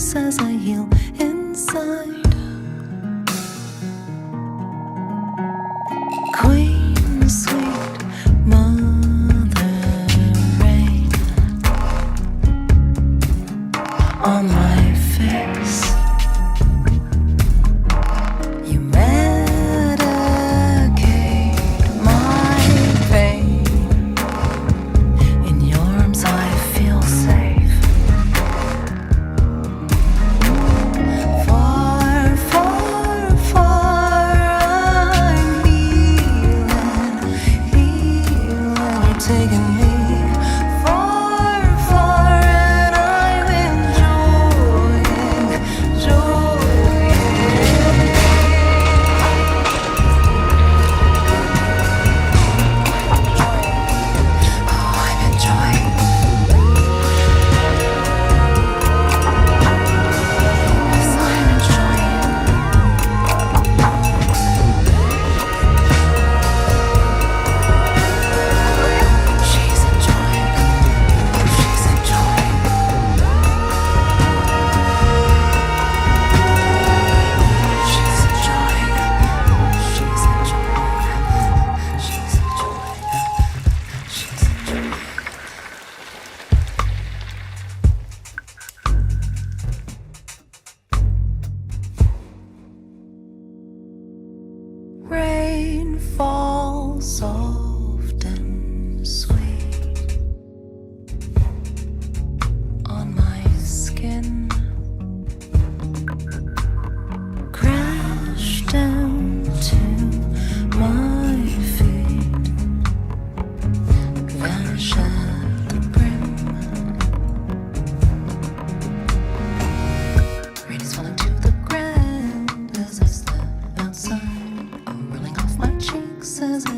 cheeks as I heal inside. Queen, sweet mother rain on my face. You medicate my pain. In your arms I feel safe. Far, far, far I'm healing. You're taking me far, far, and I'm enjoying. Rain falls soft and sweet on my skin. Crash down to my feet. Vanish at the brim. Rain is falling to the ground as I step outside. Rolling off my cheeks as I